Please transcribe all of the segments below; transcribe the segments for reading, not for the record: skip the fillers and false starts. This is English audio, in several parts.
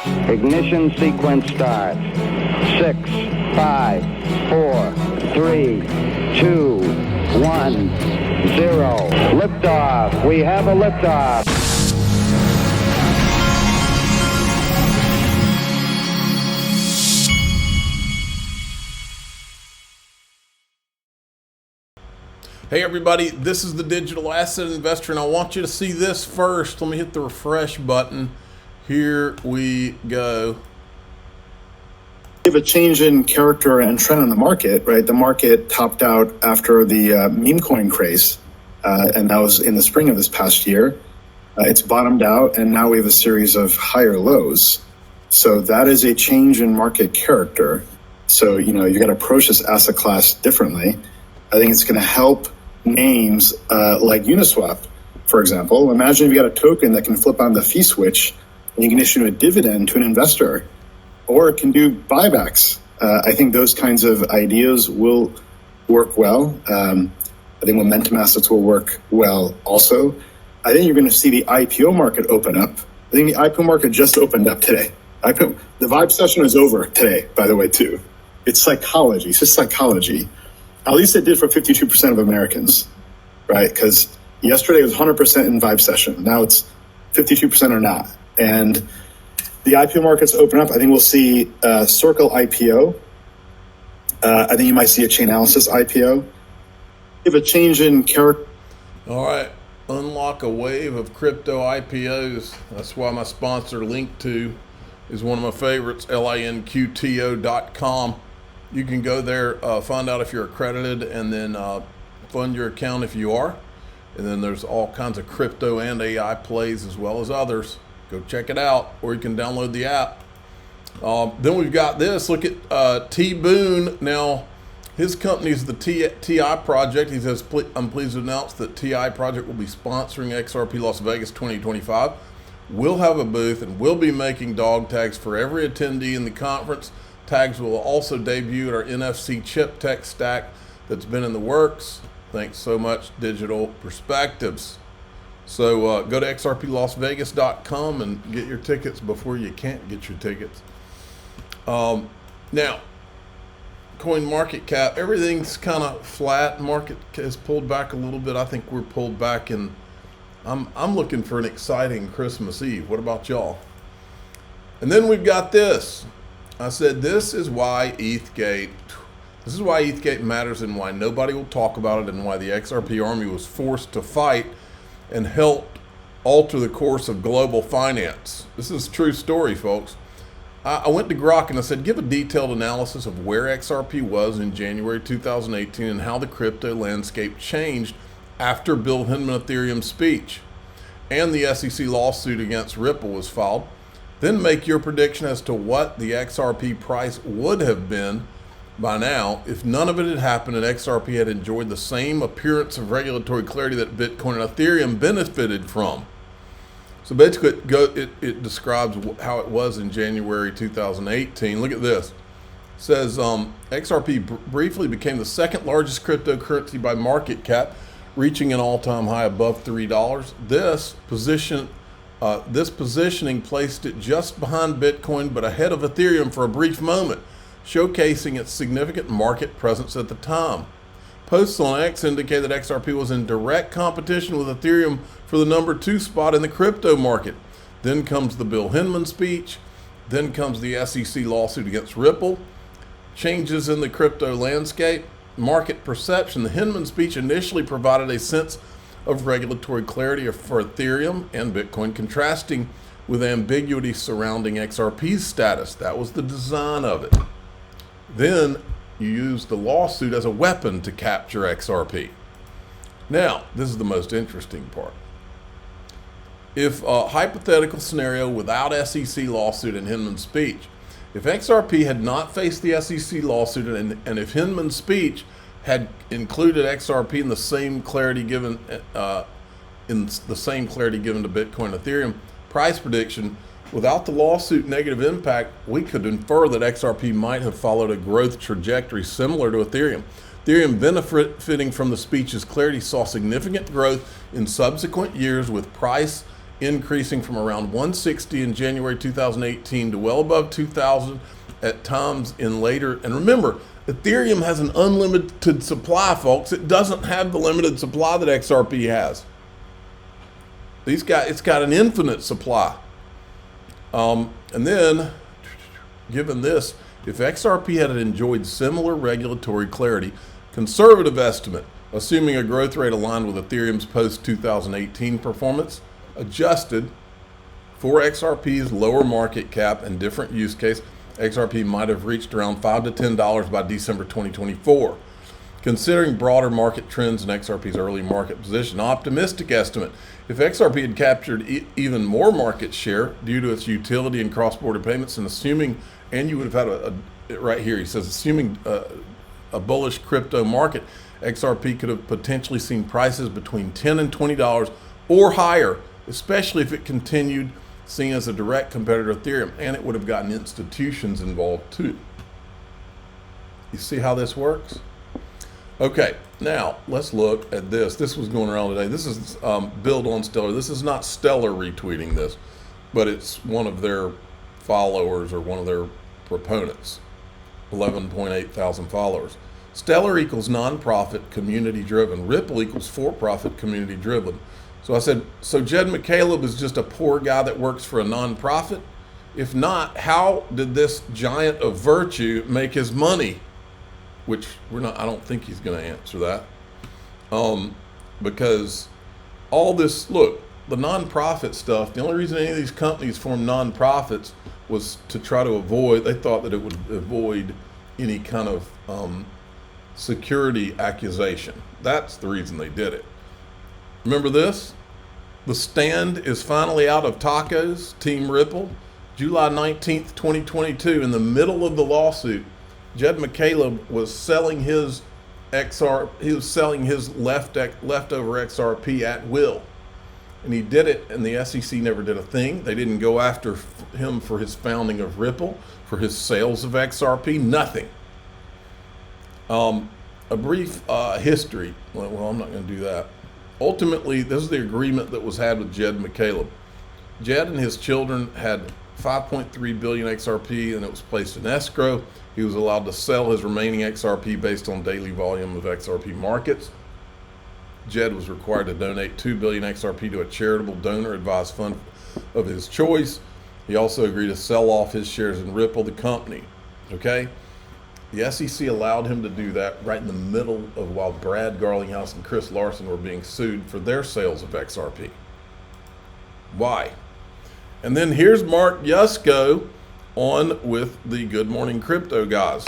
Ignition sequence start. 6, 5, 4, 3, 2, 1, 0. Liftoff. We have a liftoff. Hey everybody, this is the Digital Asset Investor, and I want you to see this first. Let me hit the refresh button. Here we go. We have a change in character and trend in the market, right? The market topped out after the meme coin craze, and that was in the spring of this past year. It's bottomed out, and now we have a series of higher lows. So that is a change in market character. So, you got to approach this asset class differently. I think it's going to help names like Uniswap, for example. Imagine if you got a token that can flip on the fee switch and you can issue a dividend to an investor, or it can do buybacks. I think those kinds of ideas will work well. I think momentum assets will work well also. I think you're going to see the IPO market open up. I think the IPO market just opened up today. The vibe session is over today, by the way, too. It's psychology. It's just psychology. At least it did for 52% of Americans, right? Because yesterday it was 100% in vibe session. Now it's 52% or not. And the IPO markets open up. I think we'll see Circle IPO. I think you might see a Chainalysis IPO. If a change in character. All right, unlock a wave of crypto IPOs. That's why my sponsor, Link2, is one of my favorites, linqto.com. You can go there, find out if you're accredited, and then fund your account if you are. And then there's all kinds of crypto and AI plays as well as others. Go check it out, or you can download the app. Then we've got this. Look at T. Boone. Now, his company is the TI Project. He says, I'm pleased to announce that TI Project will be sponsoring XRP Las Vegas 2025. We'll have a booth, and we'll be making dog tags for every attendee in the conference. Tags will also debut at our NFC chip tech stack that's been in the works. Thanks so much, Digital Perspectives. So go to xrplasvegas.com and get your tickets before you can't get your tickets. Now, coin market cap, everything's kind of flat. Market has pulled back a little bit. I think we're pulled back, and I'm looking for an exciting Christmas Eve. What about y'all? And then we've got this. I said, this is why Ethgate matters, and why nobody will talk about it, and why the XRP army was forced to fight and helped alter the course of global finance. This is a true story, folks. I went to Grok and I said, give a detailed analysis of where XRP was in January 2018 and how the crypto landscape changed after Bill Hinman Ethereum's speech and the SEC lawsuit against Ripple was filed. Then make your prediction as to what the XRP price would have been by now if none of it had happened and XRP had enjoyed the same appearance of regulatory clarity that Bitcoin and Ethereum benefited from. So basically it describes how it was in January 2018. Look at this. It says XRP briefly became the second largest cryptocurrency by market cap, reaching an all-time high above $3. This positioning placed it just behind Bitcoin but ahead of Ethereum for a brief moment, showcasing its significant market presence at the time. Posts on X indicate that XRP was in direct competition with Ethereum for the number 2 spot in the crypto market. Then comes the Bill Hinman speech. Then comes the SEC lawsuit against Ripple. Changes in the crypto landscape. Market perception. The Hinman speech initially provided a sense of regulatory clarity for Ethereum and Bitcoin, contrasting with ambiguity surrounding XRP's status. That was the design of it. Then you use the lawsuit as a weapon to capture XRP. Now, this is the most interesting part. If a hypothetical scenario without SEC lawsuit and Hinman's speech, if XRP had not faced the SEC lawsuit and if Hinman's speech had included XRP in the same clarity given to Bitcoin and Ethereum price prediction, without the lawsuit negative impact, we could infer that XRP might have followed a growth trajectory similar to Ethereum. Ethereum, benefiting from the speech's clarity, saw significant growth in subsequent years, with price increasing from around 160 in January 2018 to well above 2,000 at times in later. And remember, Ethereum has an unlimited supply, folks. It doesn't have the limited supply that XRP has. It's got an infinite supply. And then, given this, if XRP had enjoyed similar regulatory clarity, conservative estimate, assuming a growth rate aligned with Ethereum's post-2018 performance, adjusted for XRP's lower market cap and different use case, XRP might have reached around $5 to $10 by December 2024. Considering broader market trends in XRP's early market position, optimistic estimate, if XRP had captured even more market share due to its utility in cross-border payments, and assuming, and you would have had right here, he says, assuming a bullish crypto market, XRP could have potentially seen prices between $10 and $20 or higher, especially if it continued seen as a direct competitor to Ethereum, and it would have gotten institutions involved too. You see how this works? Okay, now let's look at this. This was going around today. This is Build on Stellar. This is not Stellar retweeting this, but it's one of their followers or one of their proponents. 11.8 thousand followers. Stellar equals nonprofit, community driven. Ripple equals for-profit, community driven. So I said, so Jed McCaleb is just a poor guy that works for a nonprofit? If not, how did this giant of virtue make his money? Which I don't think he's going to answer that. Because all this, look, the nonprofit stuff, the only reason any of these companies formed nonprofits was to try to avoid, they thought that it would avoid any kind of security accusation. That's the reason they did it. Remember this? The stand is finally out of tacos, Team Ripple. July 19th, 2022, in the middle of the lawsuit, Jed McCaleb was selling his leftover XRP at will. And he did it, and the SEC never did a thing. They didn't go after him for his founding of Ripple, for his sales of XRP, nothing. A brief history. Well, I'm not going to do that. Ultimately, this is the agreement that was had with Jed McCaleb. Jed and his children had 5.3 billion XRP, and it was placed in escrow. He was allowed to sell his remaining XRP based on daily volume of XRP markets. Jed was required to donate 2 billion XRP to a charitable donor-advised fund of his choice. He also agreed to sell off his shares in Ripple, the company. Okay? The SEC allowed him to do that right in the middle of while Brad Garlinghouse and Chris Larson were being sued for their sales of XRP. Why? And then here's Mark Yusko on with the Good Morning Crypto guys.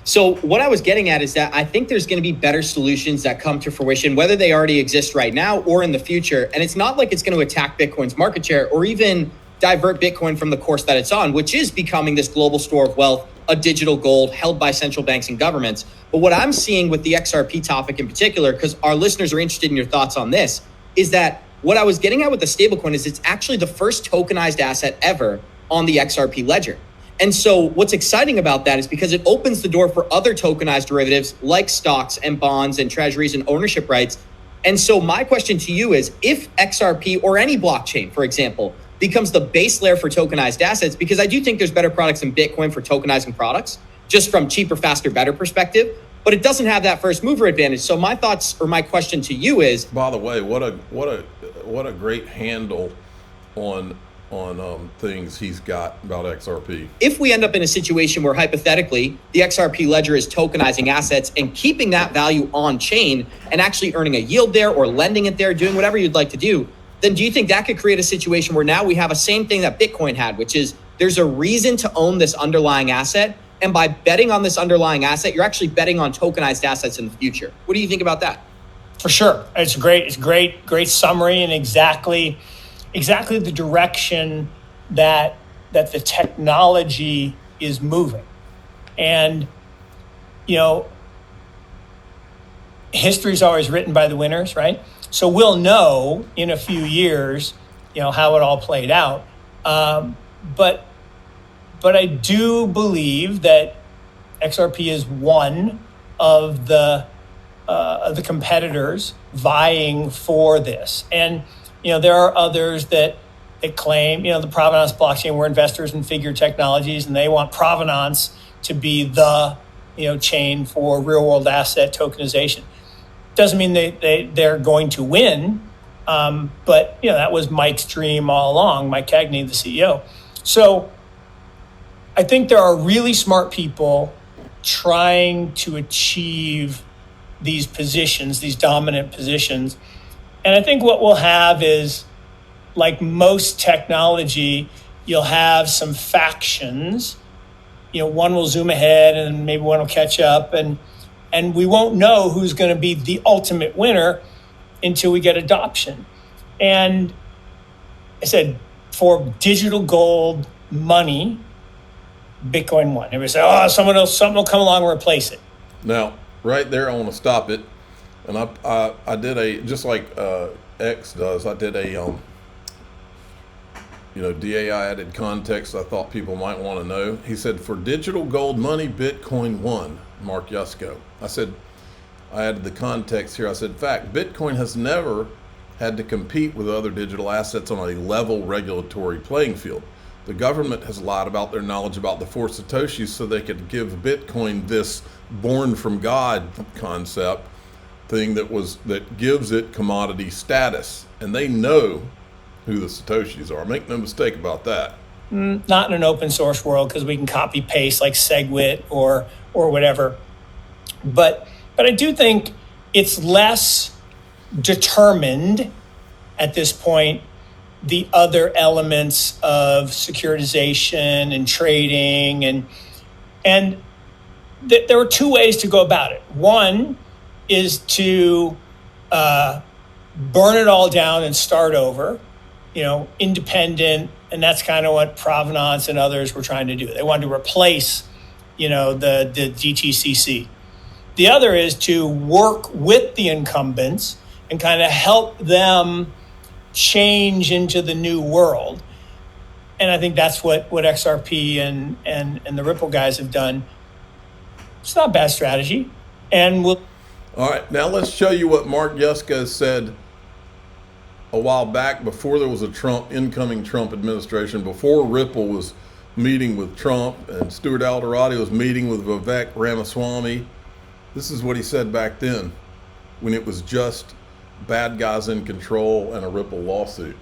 So what I was getting at is that I think there's going to be better solutions that come to fruition, whether they already exist right now or in the future. And it's not like it's going to attack Bitcoin's market share or even divert Bitcoin from the course that it's on, which is becoming this global store of wealth, a digital gold held by central banks and governments. But what I'm seeing with the XRP topic in particular, because our listeners are interested in your thoughts on this, is that what I was getting at with the stablecoin is it's actually the first tokenized asset ever on the XRP ledger. And so what's exciting about that is because it opens the door for other tokenized derivatives like stocks and bonds and treasuries and ownership rights. And so my question to you is, if XRP or any blockchain, for example, becomes the base layer for tokenized assets, because I do think there's better products than Bitcoin for tokenizing products, just from cheaper, faster, better perspective, but it doesn't have that first mover advantage. So my thoughts or my question to you is, by the way, what a great handle on things he's got about XRP. If we end up in a situation where hypothetically the XRP ledger is tokenizing assets and keeping that value on chain and actually earning a yield there or lending it there, doing whatever you'd like to do, then do you think that could create a situation where now we have a same thing that Bitcoin had, which is there's a reason to own this underlying asset, and by betting on this underlying asset, you're actually betting on tokenized assets in the future? What do you think about that? For sure. It's great summary, and exactly the direction that the technology is moving. And, you know, history's always written by the winners, right? So we'll know in a few years, you know, how it all played out. But I do believe that XRP is one of the competitors vying for this. And, you know, there are others that that claim, the provenance blockchain, we're investors in Figure Technologies, and they want provenance to be the, chain for real world asset tokenization. Doesn't mean they're going to win, but that was Mike's dream all along, Mike Cagney, the CEO. So I think there are really smart people trying to achieve these positions, these dominant positions. And I think what we'll have is, like most technology, you'll have some factions. One will zoom ahead and maybe one will catch up, and we won't know who's going to be the ultimate winner until we get adoption. And I said, for digital gold money, Bitcoin won. Everybody say, something will come along and replace it. Now, right there, I want to stop it. And I did just like X does, I did a DAI added context I thought people might want to know. He said, for digital gold money, Bitcoin won, Mark Yusko. I added the context here. I said, in fact, Bitcoin has never had to compete with other digital assets on a level regulatory playing field. The government has lied about their knowledge about the 4 Satoshis so they could give Bitcoin this born from God concept thing that gives it commodity status. And they know who the Satoshis are. Make no mistake about that. Not in an open source world, because we can copy paste like SegWit or whatever. But I do think it's less determined at this point, the other elements of securitization and trading, and there are 2 ways to go about it. One is to burn it all down and start over, independent, and that's kind of what Provenance and others were trying to do. They wanted to replace, the DTCC. The other is to work with the incumbents and kind of help them change into the new world. And I think that's what XRP and the Ripple guys have done. It's not a bad strategy. And all right, now let's show you what Mark Yusko said a while back, before there was a incoming Trump administration, before Ripple was meeting with Trump and Stuart Alderati was meeting with Vivek Ramaswamy. This is what he said back then, when it was just bad guys in control and a Ripple lawsuit.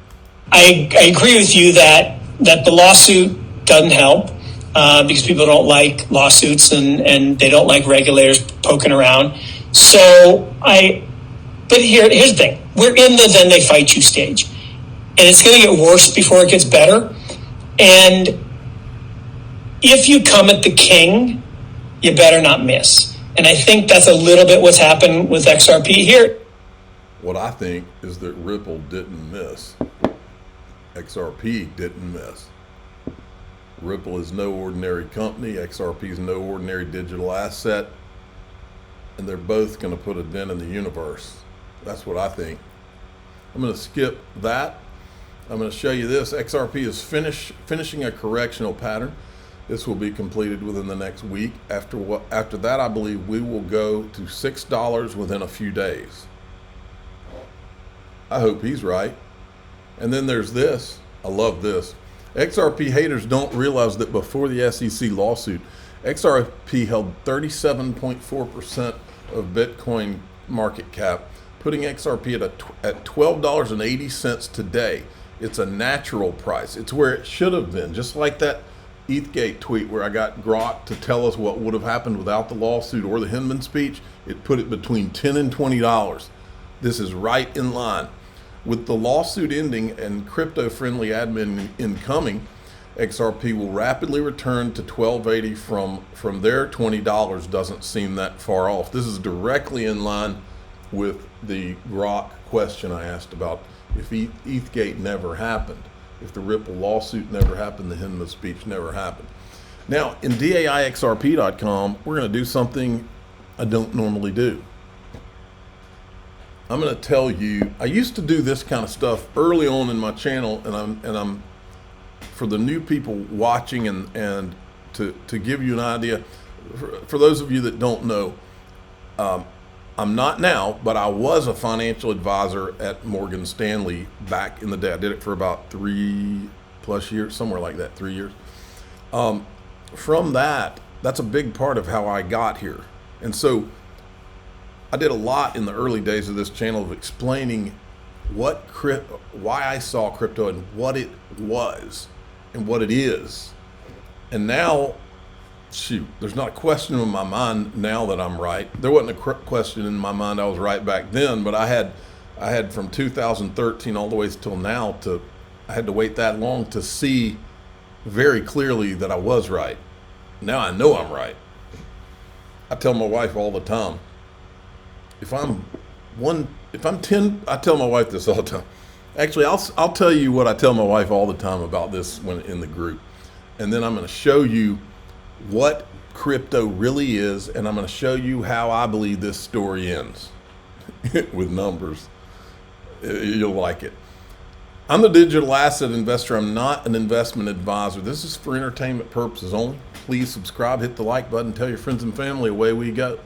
I agree with you that the lawsuit doesn't help because people don't like lawsuits and they don't like regulators poking around. But here's the thing. We're in the then they fight you stage. And it's going to get worse before it gets better. And if you come at the king, you better not miss. And I think that's a little bit what's happened with XRP here. What I think is that Ripple didn't miss. XRP didn't miss. Ripple is no ordinary company. XRP is no ordinary digital asset. And they're both going to put a dent in the universe. That's what I think. I'm going to skip that. I'm going to show you this. XRP is finishing a correctional pattern. This will be completed within the next week. After that, I believe we will go to $6 within a few days. I hope he's right. And then there's this. I love this. XRP haters don't realize that before the SEC lawsuit, XRP held 37.4% of Bitcoin market cap, putting XRP at $12.80 today. It's a natural price. It's where it should have been. Just like that Ethgate tweet where I got Grok to tell us what would have happened without the lawsuit or the Hinman speech, it put it between $10 and $20. This is right in line. With the lawsuit ending and crypto-friendly admin incoming, XRP will rapidly return to $12.80 from their $20. Doesn't seem that far off. This is directly in line with the Grok question I asked about if Ethgate never happened, if the Ripple lawsuit never happened, the Hinman speech never happened. Now, in DAIXRP.com, we're going to do something I don't normally do. I'm going to tell you, I used to do this kind of stuff early on in my channel, and I'm for the new people watching and to give you an idea, for those of you that don't know, I'm not now, but I was a financial advisor at Morgan Stanley back in the day. I did it for about 3+ years, somewhere like that, 3 years. From that, that's a big part of how I got here. And so I did a lot in the early days of this channel of explaining why I saw crypto and what it was and what it is. And now, shoot, there's not a question in my mind now that I'm right. There wasn't a question in my mind I was right back then, but I had from 2013 all the way till now I had to wait that long to see very clearly that I was right. Now I know I'm right. I tell my wife all the time, if I'm 10, I tell my wife this all the time. Actually, I'll tell you what I tell my wife all the time about this when in the group. And then I'm going to show you what crypto really is, and I'm going to show you how I believe this story ends with numbers. You'll like it. I'm the digital asset investor. I'm not an investment advisor. This is for entertainment purposes only. Please subscribe, hit the like button, tell your friends and family. Away we go.